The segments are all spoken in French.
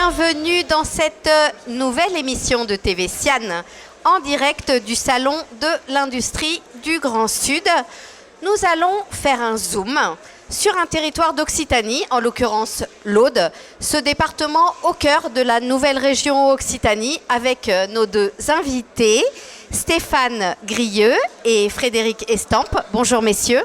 Bienvenue dans cette nouvelle émission de TV Sian, en direct du Salon de l'Industrie du Grand Sud. Nous allons faire un zoom sur un territoire d'Occitanie, en l'occurrence l'Aude, ce département au cœur de la nouvelle région Occitanie, avec nos deux invités, Stéphane Grieux et Frédéric Estampes. Bonjour messieurs.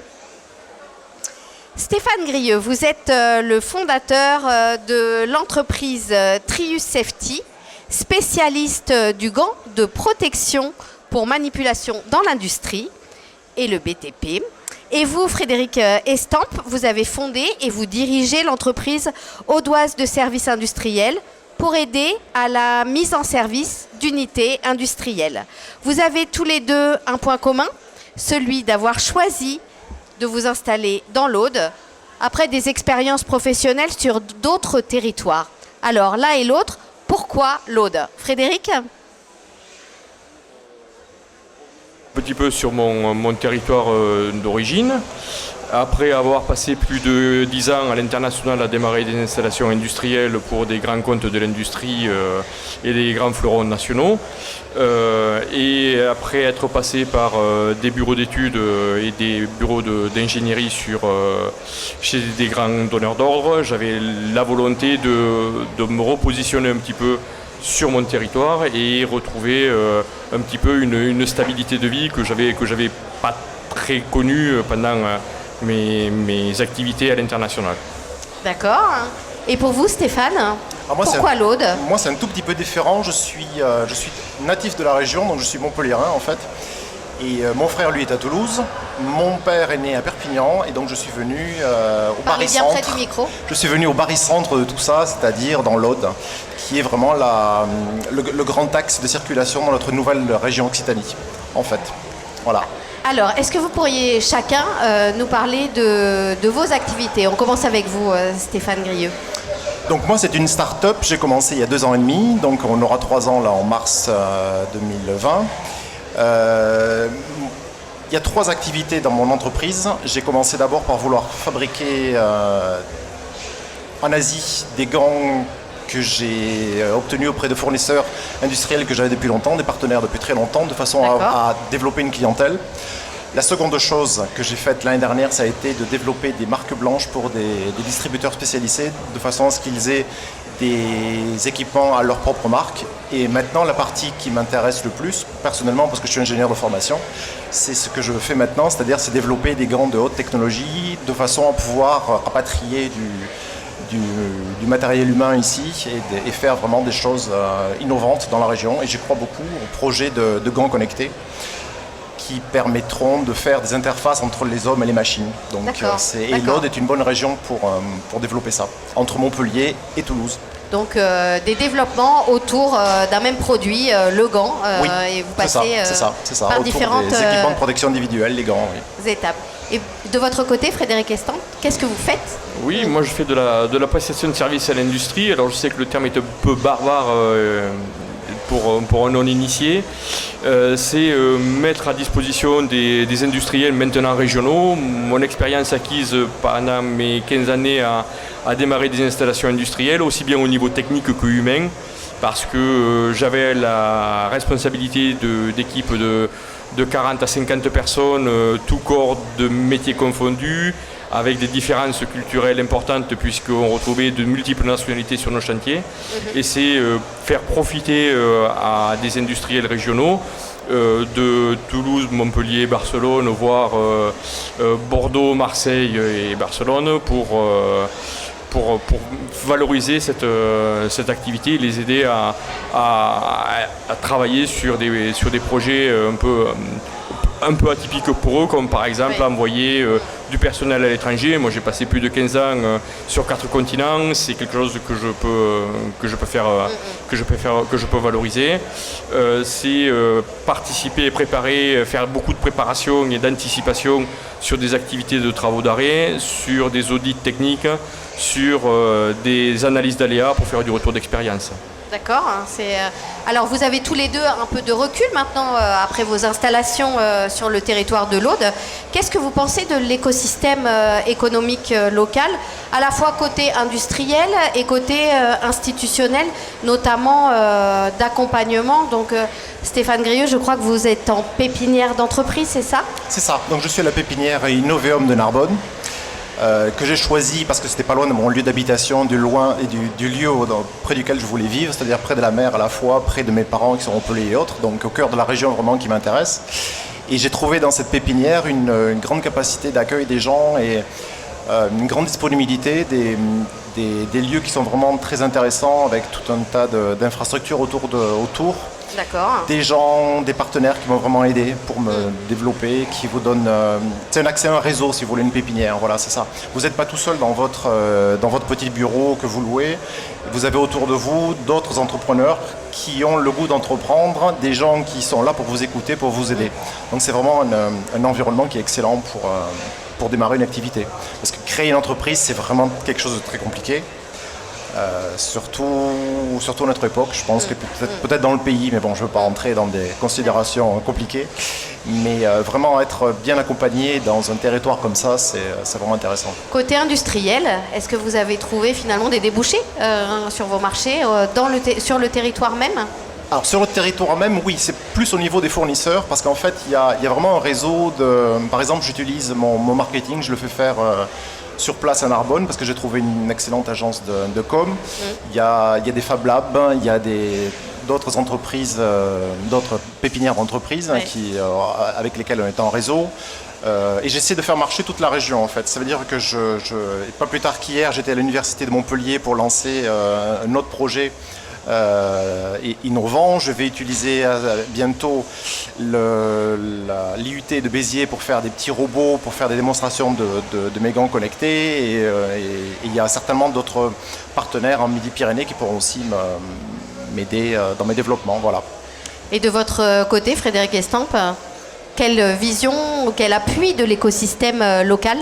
Stéphane Grieux, vous êtes le fondateur de l'entreprise Trius Safety, spécialiste du gant de protection pour manipulation dans l'industrie et le BTP. Et vous, Frédéric Estampes, vous avez fondé et vous dirigez l'entreprise audoise de services industriels pour aider à la mise en service d'unités industrielles. Vous avez tous les deux un point commun, celui d'avoir choisi de vous installer dans l'Aude après des expériences professionnelles sur d'autres territoires. Alors, l'un et l'autre, pourquoi l'Aude? Frédéric? Un petit peu sur mon territoire d'origine. Après avoir passé plus de 10 ans à l'international à démarrer des installations industrielles pour des grands comptes de l'industrie et des grands fleurons nationaux, et après être passé par des bureaux d'études et des bureaux d'ingénierie chez des grands donneurs d'ordre, j'avais la volonté de me repositionner un petit peu sur mon territoire et retrouver un petit peu une stabilité de vie que j'avais pas très connue pendant mes activités à l'international. D'accord. Et pour vous, Stéphane, pourquoi l'Aude? Moi, c'est un tout petit peu différent. Je suis natif de la région, donc je suis montpelliérain en fait. Et mon frère, lui, est à Toulouse. Mon père est né à Perpignan, et donc je suis venu au barycentre. Bien près du micro. Je suis venu au barycentre de tout ça, c'est-à-dire dans l'Aude, qui est vraiment le grand axe de circulation dans notre nouvelle région Occitanie, en fait. Voilà. Alors, est-ce que vous pourriez chacun nous parler de vos activités? On commence avec vous, Stéphane Grieux. Donc moi, c'est une start-up. J'ai commencé il y a 2 ans et demi, donc on aura 3 ans là en mars 2020. Il y a 3 activités dans mon entreprise. J'ai commencé d'abord par vouloir fabriquer en Asie des gants que j'ai obtenus auprès de fournisseurs industriels que j'avais depuis longtemps, des partenaires depuis très longtemps, de façon à développer une clientèle. La seconde chose que j'ai faite l'année dernière, ça a été de développer des marques blanches pour des distributeurs spécialisés, de façon à ce qu'ils aient des équipements à leur propre marque. Et maintenant, la partie qui m'intéresse le plus, personnellement, parce que je suis ingénieur de formation, c'est ce que je fais maintenant, c'est-à-dire c'est développer des gants de haute technologie, de façon à pouvoir rapatrier du matériel humain ici et faire vraiment des choses innovantes dans la région. Et j'y crois beaucoup au projet de gants connectés qui permettront de faire des interfaces entre les hommes et les machines. Donc, et l'Aude est une bonne région pour développer ça, entre Montpellier et Toulouse. Donc des développements autour d'un même produit, le gant, oui, et vous passez c'est ça. par autour différentes des équipements de protection individuelle, les gants. Oui. étapes. Et de votre côté, Frédéric Estampes, qu'est-ce que vous faites? Oui, moi je fais de la prestation de services à l'industrie. Alors je sais que le terme est un peu barbare pour un non-initié. C'est mettre à disposition des industriels maintenant régionaux. Mon expérience acquise pendant mes 15 années à démarrer des installations industrielles, aussi bien au niveau technique que humain, parce que j'avais la responsabilité d'équipes de 40 à 50 personnes, tout corps de métiers confondus, avec des différences culturelles importantes puisqu'on retrouvait de multiples nationalités sur nos chantiers. Et c'est faire profiter à des industriels régionaux de Toulouse, Montpellier, Barcelone, voire Bordeaux, Marseille et Barcelone pour valoriser cette activité et les aider à travailler sur des projets un peu atypiques pour eux, comme par exemple envoyer du personnel à l'étranger. Moi j'ai passé plus de 15 ans sur 4 continents, c'est quelque chose que je peux valoriser. C'est participer et préparer, faire beaucoup de préparation et d'anticipation sur des activités de travaux d'arrêt, sur des audits techniques, sur des analyses d'aléas pour faire du retour d'expérience. D'accord. Alors, vous avez tous les deux un peu de recul maintenant après vos installations sur le territoire de l'Aude. Qu'est-ce que vous pensez de l'écosystème économique local à la fois côté industriel et côté institutionnel, notamment d'accompagnement. Donc Stéphane Grieux, je crois que vous êtes en pépinière d'entreprise, c'est ça? C'est ça. Donc je suis à la pépinière Innoveum de Narbonne, que j'ai choisi parce que c'était pas loin de mon lieu d'habitation, du lieu près duquel je voulais vivre, c'est-à-dire près de la mer à la fois, près de mes parents qui sont Montpellier et autres, donc au cœur de la région vraiment qui m'intéresse. Et j'ai trouvé dans cette pépinière une grande capacité d'accueil des gens et une grande disponibilité, des lieux qui sont vraiment très intéressants avec tout un tas d'infrastructures autour. D'accord. Des gens, des partenaires qui m'ont vraiment aidé pour me développer, qui vous donnent... c'est un accès à un réseau, si vous voulez, une pépinière, voilà, c'est ça. Vous n'êtes pas tout seul dans votre petit bureau que vous louez. Vous avez autour de vous d'autres entrepreneurs qui ont le goût d'entreprendre, des gens qui sont là pour vous écouter, pour vous aider. Donc c'est vraiment un environnement qui est excellent pour démarrer une activité. Parce que créer une entreprise, c'est vraiment quelque chose de très compliqué. Surtout à notre époque, je pense que peut-être dans le pays, mais bon, je ne veux pas rentrer dans des considérations compliquées, mais vraiment être bien accompagné dans un territoire comme ça, c'est vraiment intéressant. Côté industriel, est-ce que vous avez trouvé finalement des débouchés sur vos marchés, sur le territoire même? Alors sur le territoire même, oui, c'est plus au niveau des fournisseurs, parce qu'en fait, il y a vraiment un réseau Par exemple, j'utilise mon marketing, je le fais faire... sur place à Narbonne parce que j'ai trouvé une excellente agence de com. Il y a des Fab Labs, il y a d'autres entreprises, d'autres pépinières d'entreprises avec lesquelles on est en réseau. Et j'essaie de faire marcher toute la région en fait. Ça veut dire que pas plus tard qu'hier, j'étais à l'université de Montpellier pour lancer un autre projet innovant. Je vais utiliser bientôt l'IUT de Béziers pour faire des petits robots, pour faire des démonstrations de mes gants connectés. Et il y a certainement d'autres partenaires en Midi-Pyrénées qui pourront aussi m'aider dans mes développements. Voilà. Et de votre côté, Frédéric Estampe, quelle vision, quel appui de l'écosystème local ?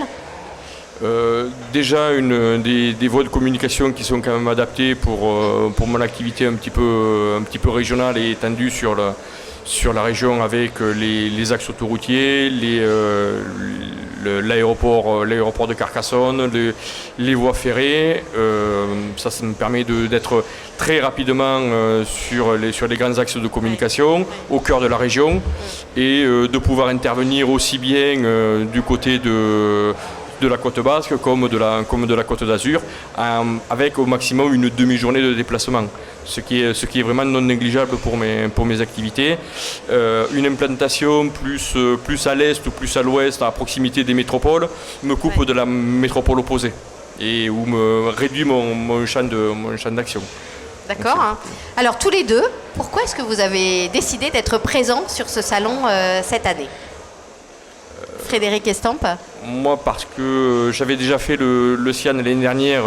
Déjà des voies de communication qui sont quand même adaptées pour mon activité un petit peu régionale et étendue sur la région avec les axes autoroutiers, l'aéroport de Carcassonne, les voies ferrées. Ça me permet d'être très rapidement sur les grands axes de communication au cœur de la région et de pouvoir intervenir aussi bien du côté de la côte basque comme de la côte d'Azur, avec au maximum une demi-journée de déplacement, ce qui est vraiment non négligeable pour mes activités. Une implantation plus à l'est ou plus à l'ouest, à proximité des métropoles, me coupe de la métropole opposée et où me réduit mon champ d'action. D'accord. Hein. Alors tous les deux, pourquoi est-ce que vous avez décidé d'être présent sur ce salon cette année ? Frédéric Estampe. Moi, parce que j'avais déjà fait le CIAN l'année dernière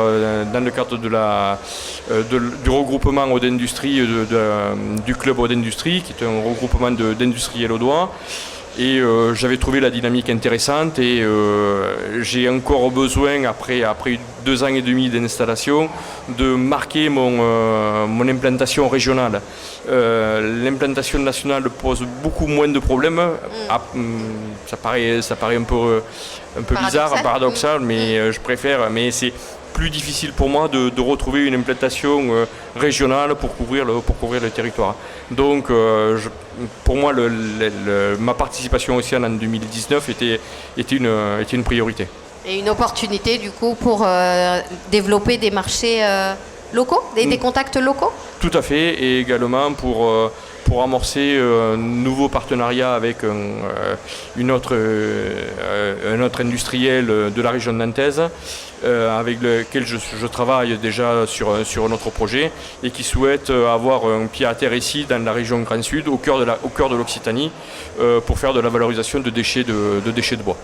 dans le cadre du regroupement Eau d'Industrie du club Eau d'Industrie, qui est un regroupement d'industriels audois. Et j'avais trouvé la dynamique intéressante et j'ai encore besoin, après 2 ans et demi d'installation, de marquer mon implantation régionale. L'implantation nationale pose beaucoup moins de problèmes. Ça paraît un peu bizarre, paradoxal, mais je préfère. Mais c'est plus difficile pour moi de retrouver une implantation régionale pour couvrir le territoire. Donc pour moi ma participation au CIAN en 2019 était une priorité. Et une opportunité du coup pour développer des marchés locaux, des contacts locaux ? Tout à fait, et également pour amorcer un nouveau partenariat avec un autre industriel de la région nantaise, avec lequel je travaille déjà sur un autre projet et qui souhaite avoir un pied à terre ici dans la région Grand Sud, au cœur de l'Occitanie, pour faire de la valorisation de déchets de bois.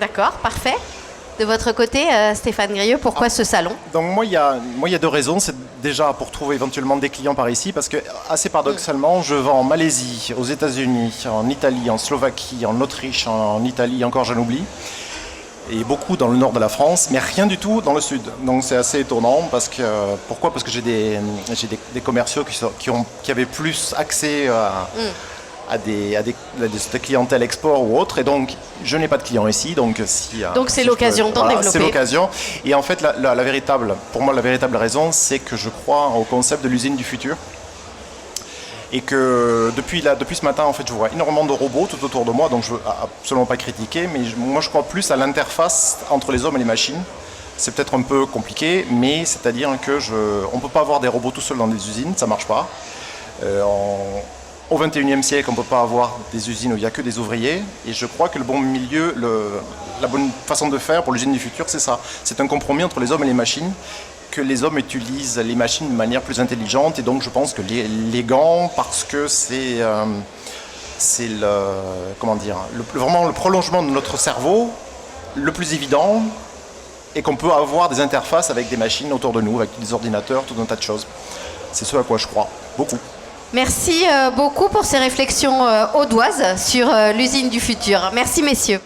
D'accord, parfait. De votre côté, Stéphane Grieux, pourquoi ce salon ? Donc moi, il y a 2 raisons. C'est déjà pour trouver éventuellement des clients par ici, parce que assez paradoxalement, je vends en Malaisie, aux États-Unis, en Italie, en Slovaquie, en Autriche, en Italie, encore j'en oublie, et beaucoup dans le nord de la France, mais rien du tout dans le sud. Donc c'est assez étonnant. Pourquoi ? Parce que j'ai des commerciaux qui avaient plus accès des clientèles export ou autre. Et donc, je n'ai pas de clients ici. Donc, c'est l'occasion d'en développer. C'est l'occasion. Et en fait, pour moi, la véritable raison, c'est que je crois au concept de l'usine du futur. Et que depuis ce matin, en fait, je vois énormément de robots tout autour de moi, donc je ne veux absolument pas critiquer, mais moi je crois plus à l'interface entre les hommes et les machines. C'est peut-être un peu compliqué, mais c'est-à-dire qu'on ne peut pas avoir des robots tout seuls dans des usines, ça ne marche pas. Au XXIe siècle, on ne peut pas avoir des usines où il n'y a que des ouvriers, et je crois que le bon milieu, la bonne façon de faire pour l'usine du futur, c'est ça. C'est un compromis entre les hommes et les machines, que les hommes utilisent les machines de manière plus intelligente, et donc je pense que les gants, parce que c'est vraiment le prolongement de notre cerveau le plus évident, et qu'on peut avoir des interfaces avec des machines autour de nous, avec des ordinateurs, tout un tas de choses. C'est ce à quoi je crois, beaucoup. Merci beaucoup pour ces réflexions audoises sur l'usine du futur. Merci messieurs.